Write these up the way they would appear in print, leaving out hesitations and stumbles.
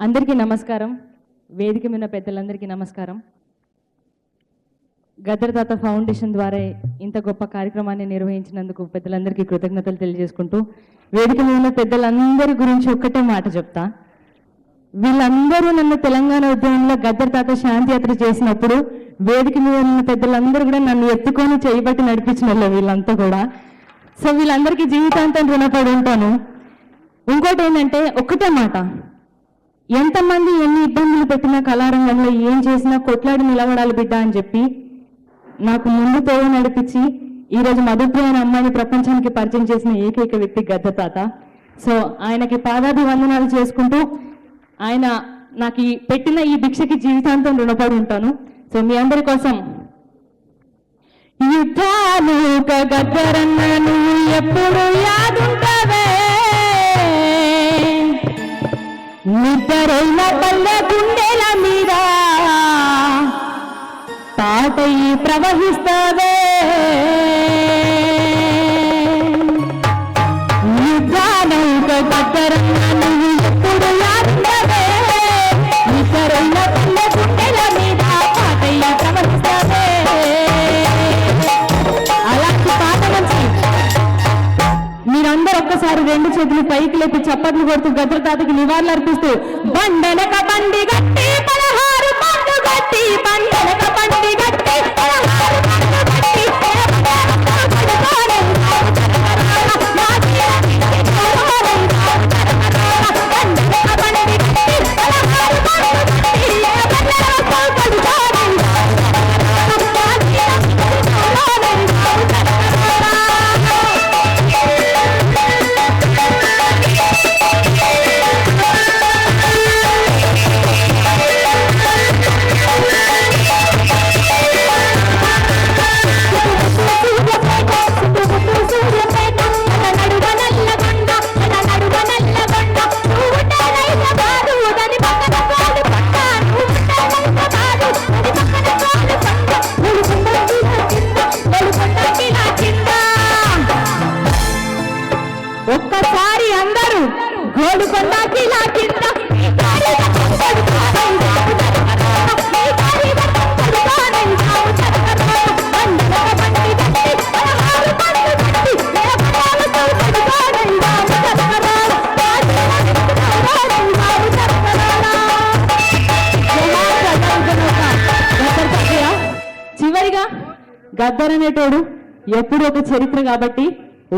అందరికీ నమస్కారం. వేదిక మీద పెద్దలందరికీ నమస్కారం. గద్దర్ తాత ఫౌండేషన్ ద్వారా ఇంత గొప్ప కార్యక్రమాన్ని నిర్వహించినందుకు పెద్దలందరికీ కృతజ్ఞతలు తెలియజేసుకుంటూ, వేదిక మీద ఉన్న పెద్దలందరి గురించి ఒక్కటే మాట చెప్తా. వీళ్ళందరూ నన్ను తెలంగాణ ఉద్యమంలో గద్దర్ తాత శాంతి యాత్ర చేసినప్పుడు వేదిక మీద ఉన్న పెద్దలందరూ కూడా నన్ను ఎత్తుకొని చేయబట్టి నడిపించిన వాళ్ళు వీళ్ళంతా కూడా. సో వీళ్ళందరికీ జీవితాంతం రుణపడి ఉంటాను. ఇంకోటి ఏంటంటే ఒక్కటే మాట, ఎంతమంది ఎన్ని ఇబ్బందులు పెట్టినా కళారంగంలో ఏం చేసినా కొట్లాడి నిలబడాలి బిడ్డ అని చెప్పి నాకు ముందు తోడు నడిపించి ఈరోజు మధుప్రియ అనే అమ్మాయిని ప్రపంచానికి పరిచయం చేసిన ఏకైక వ్యక్తి గద్దర్ తాత. సో ఆయనకి పాదాభివందనాలు చేసుకుంటూ ఆయన నాకు పెట్టిన ఈ భిక్షకి జీవితాంతం రుణపడి ఉంటాను. సో మీ అందరి కోసం యుద్ధాలు గద్దరన్న నువ్వు ఎప్పుడు యాదుంటావే, నిద్రైన పల్లె గుండెల మీద తాటయి ప్రవహిస్తావే, యుద్ధానౌక గద్దరన్న నువ్వు ఎప్పుడు యాదుంటావే, నిద్రైన పల్లె గుండెల మీద తాటయి ప్రవహిస్తావే. అలాంటి పాట మంచి మీరందరూ ఒక్కసారి రెండు చేతులు పైకి లేపి చప్పట్లు కొడుతూ గద్దర్ తాతకి నివాళులు అర్పిస్తూ బండెనక బండి గట్టి 16 బండు గట్టి, బండెనక బండి గట్టి 16 బండు గట్టి, ఒక్కసారి అందరూ గోడుకొండ కిలా కింద చివరిగా గద్దర్ అనేటోడు ఎప్పుడు ఒక చరిత్ర కాబట్టి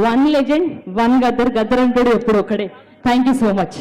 1 లెజెండ్ 1 గద్దర్, గద్దర్ అంటాడు ఎప్పుడు ఒక్కడే. Thank you so much.